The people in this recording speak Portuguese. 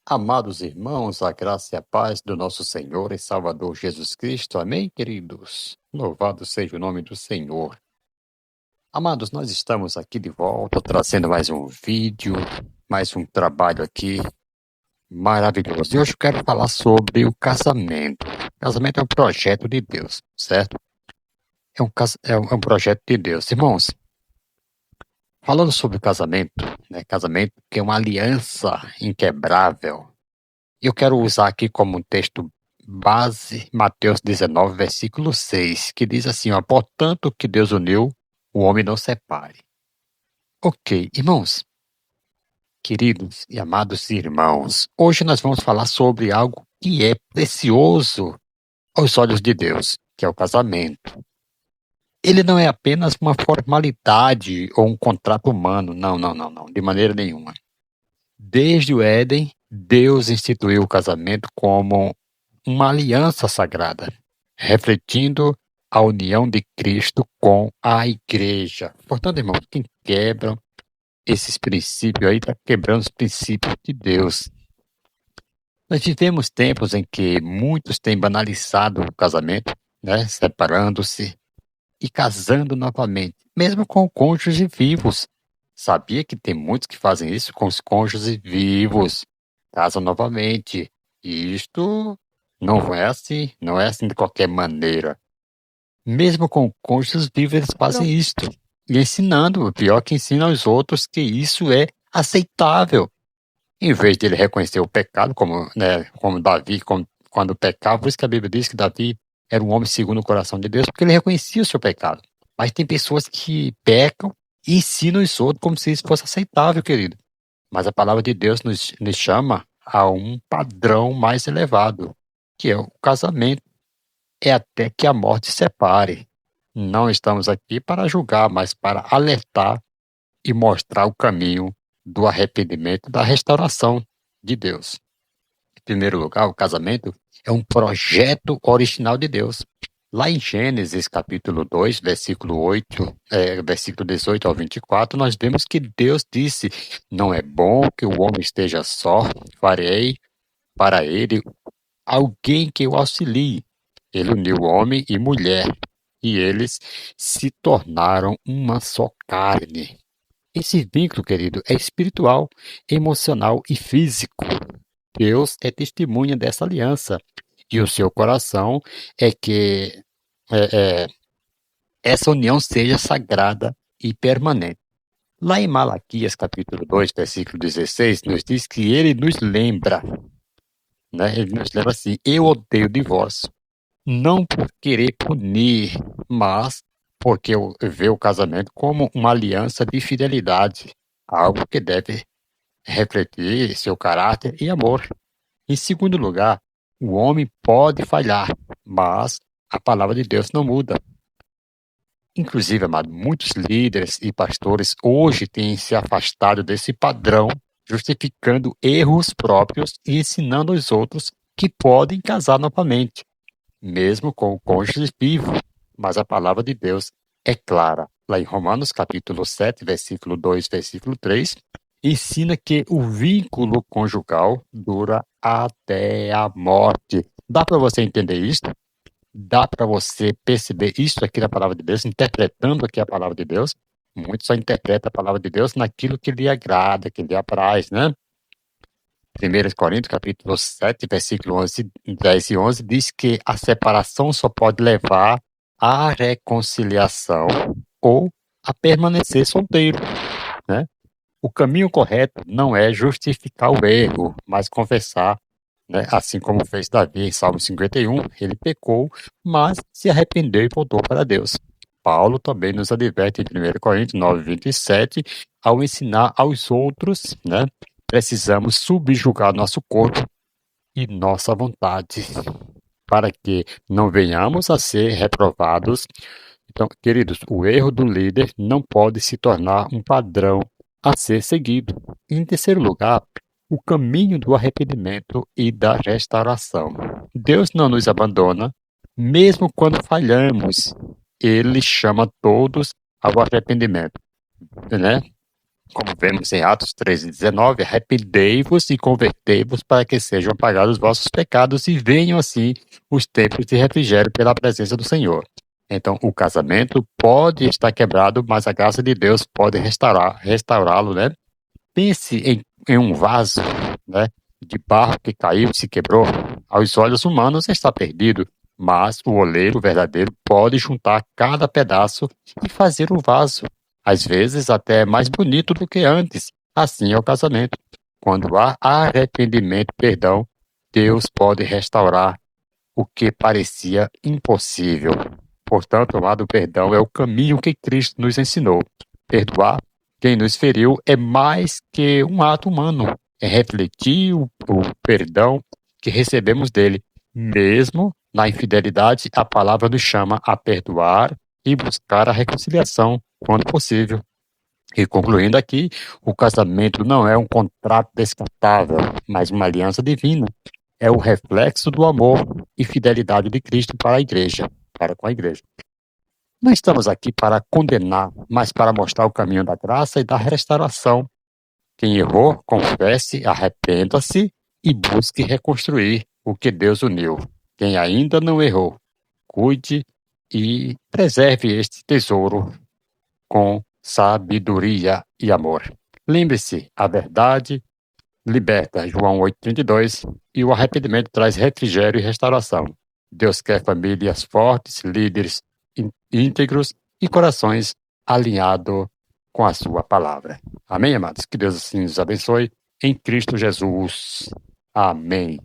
Amados irmãos, a graça e a paz do nosso Senhor e Salvador Jesus Cristo. Amém, queridos? Louvado seja o nome do Senhor. Amados, nós estamos aqui de volta, trazendo mais um vídeo, mais um trabalho aqui maravilhoso. E hoje eu quero falar sobre o casamento. O casamento é um projeto de Deus, certo? É um projeto de Deus. Irmãos, falando sobre o casamento, né? Casamento que é uma aliança inquebrável. Eu quero usar aqui como um texto base Mateus 19, versículo 6, que diz assim, ó, portanto, que Deus uniu, o homem não separe. Ok, irmãos, queridos e amados irmãos, hoje nós vamos falar sobre algo que é precioso aos olhos de Deus, que é o casamento. Ele não é apenas uma formalidade ou um contrato humano, não, de maneira nenhuma. Desde o Éden, Deus instituiu o casamento como uma aliança sagrada, refletindo a união de Cristo com a igreja. Portanto, irmãos, quem quebra esses princípios aí está quebrando os princípios de Deus. Nós vivemos tempos em que muitos têm banalizado o casamento, né, separando-se e casando novamente, mesmo com cônjuges vivos. Sabia que tem muitos que fazem isso com os cônjuges vivos, casam novamente. E isto não é assim de qualquer maneira. Mesmo com cônjuges vivos, eles fazem isto. E ensinando, o pior que ensina aos outros que isso é aceitável. Em vez de ele reconhecer o pecado, como Davi, quando pecava, por isso que a Bíblia diz que Davi era um homem segundo o coração de Deus, porque ele reconhecia o seu pecado. Mas tem pessoas que pecam e ensinam os outros como se isso fosse aceitável, querido. Mas a palavra de Deus nos chama a um padrão mais elevado, que é o casamento. É até que a morte separe. Não estamos aqui para julgar, mas para alertar e mostrar o caminho do arrependimento, da restauração de Deus. Em primeiro lugar, o casamento é um projeto original de Deus. Lá em Gênesis capítulo 2, versículo 18 ao 24, nós vemos que Deus disse, não é bom que o homem esteja só, farei para ele alguém que o auxilie. Ele uniu homem e mulher, e eles se tornaram uma só carne. Esse vínculo, querido, é espiritual, emocional e físico. Deus é testemunha dessa aliança, e o seu coração é que é, é, essa união seja sagrada e permanente. Lá em Malaquias, capítulo 2, versículo 16, nos diz que ele nos lembra, né? Ele nos lembra assim, eu odeio o divórcio, não por querer punir, mas porque eu vejo o casamento como uma aliança de fidelidade, algo que deve refletir seu caráter e amor. Em segundo lugar, o homem pode falhar, mas a palavra de Deus não muda. Inclusive, amado, muitos líderes e pastores hoje têm se afastado desse padrão, justificando erros próprios e ensinando aos outros que podem casar novamente, mesmo com o cônjuge vivo. Mas a palavra de Deus é clara. Lá em Romanos capítulo 7, versículo 2, versículo 3, ensina que o vínculo conjugal dura até a morte. Dá para você entender isso? Dá para você perceber isso aqui na palavra de Deus, interpretando aqui a palavra de Deus? Muitos só interpretam a palavra de Deus naquilo que lhe agrada, que lhe apraz, né? 1 Coríntios, capítulo 7, versículo 11, 10 e 11, diz que a separação só pode levar à reconciliação ou a permanecer solteiro, né? O caminho correto não é justificar o erro, mas confessar, né? Assim como fez Davi em Salmo 51, ele pecou, mas se arrependeu e voltou para Deus. Paulo também nos adverte em 1 Coríntios 9, 27, ao ensinar aos outros, né? Precisamos subjugar nosso corpo e nossa vontade, para que não venhamos a ser reprovados. Então, queridos, o erro do líder não pode se tornar um padrão a ser seguido. Em terceiro lugar, o caminho do arrependimento e da restauração. Deus não nos abandona, mesmo quando falhamos. Ele chama todos ao arrependimento, né? Como vemos em Atos 13:19, arrependei-vos e convertei-vos para que sejam apagados os vossos pecados e venham assim os tempos de refrigério pela presença do Senhor. Então, o casamento pode estar quebrado, mas a graça de Deus pode restaurá-lo, né? Pense em um vaso, né, de barro que caiu e se quebrou. Aos olhos humanos está perdido, mas o oleiro verdadeiro pode juntar cada pedaço e fazer o vaso, às vezes até mais bonito do que antes. Assim é o casamento. Quando há arrependimento e perdão, Deus pode restaurar o que parecia impossível. Portanto, amado, o perdão é o caminho que Cristo nos ensinou. Perdoar quem nos feriu é mais que um ato humano, é refletir o perdão que recebemos dele. Mesmo na infidelidade, a palavra nos chama a perdoar e buscar a reconciliação quando possível. E concluindo aqui, o casamento não é um contrato descartável, mas uma aliança divina. É o reflexo do amor e fidelidade de Cristo para a igreja, para com a igreja. Não estamos aqui para condenar, mas para mostrar o caminho da graça e da restauração. Quem errou, confesse, arrependa-se e busque reconstruir o que Deus uniu. Quem ainda não errou, cuide e preserve este tesouro com sabedoria e amor. Lembre-se, a verdade liberta, João 8:32, e o arrependimento traz refrigério e restauração. Deus quer famílias fortes, líderes íntegros e corações alinhados com a sua palavra. Amém, amados? Que Deus assim nos abençoe. Em Cristo Jesus. Amém.